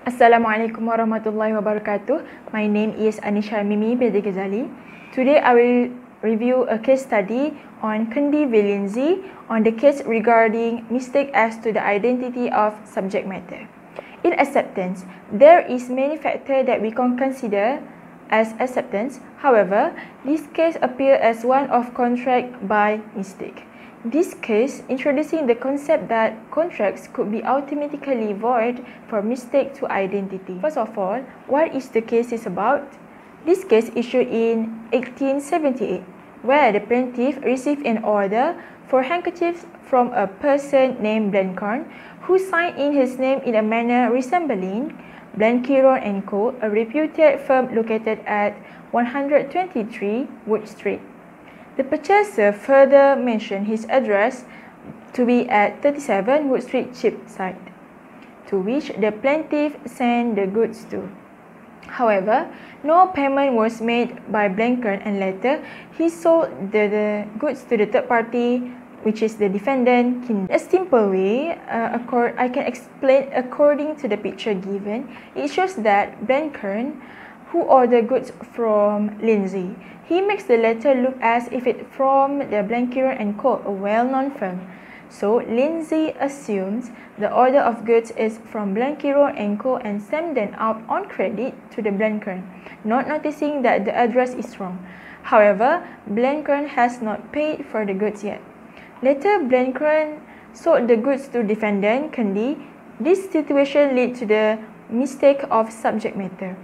Assalamualaikum warahmatullahi wabarakatuh. My name is Anisha Mimi Bedi Ghazali. Today I will review a case study on Kendi v. Lindsay on the case regarding mistake as to the identity of subject matter. In acceptance, there is many factors that we can consider as acceptance. However, this case appears as one of contract by mistake. This case introducing the concept that contracts could be automatically void for mistake to identity. First of all, what is the case is about? This case issued in 1878, where the plaintiff received an order for handkerchiefs from a person named Blencorn, who signed in his name in a manner resembling Blenkiron & Co., a reputed firm located at 123 Wood Street. The purchaser further mentioned his address to be at 37 Wood Street, Cheapside, to which the plaintiff sent the goods to. However, no payment was made by Blencorn, and later he sold the goods to the third party, which is the defendant, Kendi. A simple way I can explain according to the picture given. It shows that Blencorn, who ordered goods from Lindsay, he makes the letter look as if it from the Blenkiron & Co., a well-known firm. So, Lindsay assumes the order of goods is from Blenkiron & Co. and sends them out on credit to the Blencorn, not noticing that the address is wrong. However, Blencorn has not paid for the goods yet. Later, Blencorn sold the goods to defendant, Kendi. This situation led to the mistake of subject matter.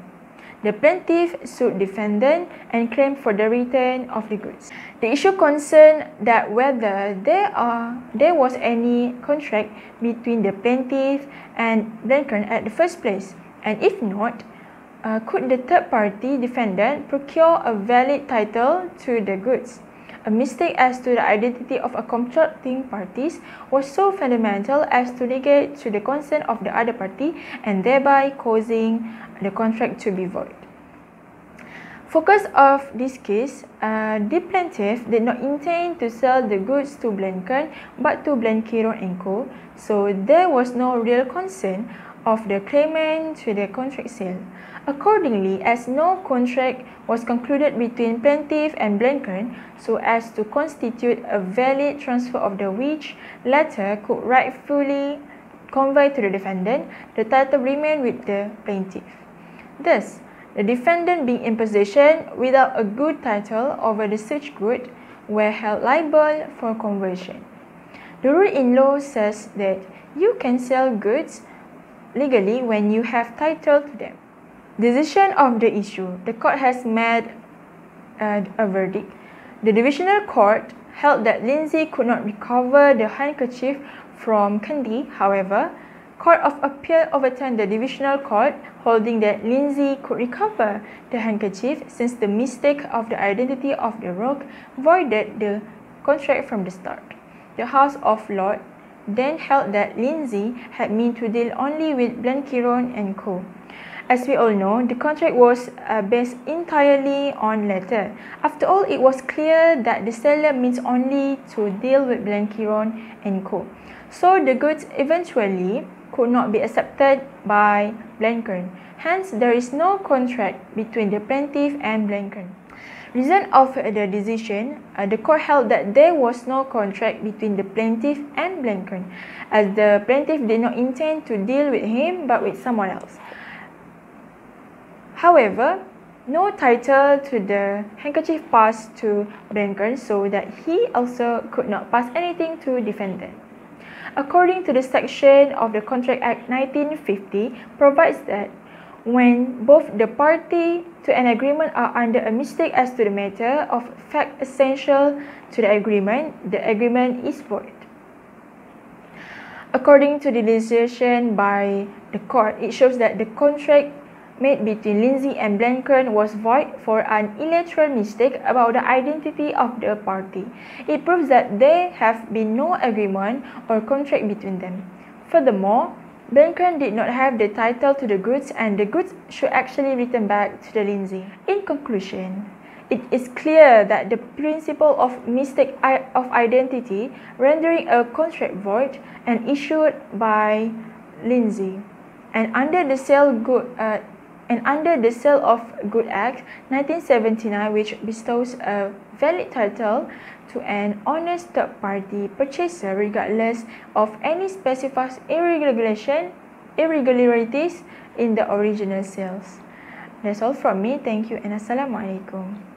The plaintiff sued defendant and claimed for the return of the goods. The issue concerned that whether there was any contract between the plaintiff and Blencorn at the first place, and if not, could the third party defendant procure a valid title to the goods? A mistake as to the identity of a contracting parties was so fundamental as to negate to the consent of the other party and thereby causing the contract to be void. Focus of this case, the plaintiff did not intend to sell the goods to Blencorn but to Blenkiron & Co., so there was no real consent of the claimant to the contract sale. Accordingly, as no contract was concluded between plaintiff and Blencorn so as to constitute a valid transfer of the which latter could rightfully convey to the defendant, the title remained with the plaintiff. Thus, the defendant being in possession without a good title over the such good were held liable for conversion. The rule in law says that you can sell goods legally when you have title to them. Decision of the issue. The court has made a verdict. The divisional court held that Lindsay could not recover the handkerchief from Kendi. However, Court of Appeal overturned the divisional court, holding that Lindsay could recover the handkerchief since the mistake of the identity of the rogue voided the contract from the start. The House of Lords then held that Lindsay had meant to deal only with Blenkiron & Co. As we all know, the contract was based entirely on letter. After all, it was clear that the seller means only to deal with Blenkiron & Co. So the goods eventually could not be accepted by Blencorn. Hence, there is no contract between the plaintiff and Blencorn. Reason of the decision, the court held that there was no contract between the plaintiff and Blencorn, as the plaintiff did not intend to deal with him but with someone else. However, no title to the handkerchief passed to Blencorn, so that he also could not pass anything to defendant. According to the section of the Contract Act 1950, provides that when both the party to an agreement are under a mistake as to the matter of fact essential to the agreement is void. According to the decision by the court, it shows that the contract made between Lindsay and Blencorn was void for an illogical mistake about the identity of the party. It proves that there have been no agreement or contract between them. Furthermore, Blencorn did not have the title to the goods, and the goods should actually return back to the Lindsay. In conclusion, it is clear that the principle of mistake of identity rendering a contract void and issued by Lindsay and under the Sale of Good Act 1979, which bestows a valid title to an honest third-party purchaser regardless of any specified irregularities in the original sales. That's all from me. Thank you and Assalamualaikum.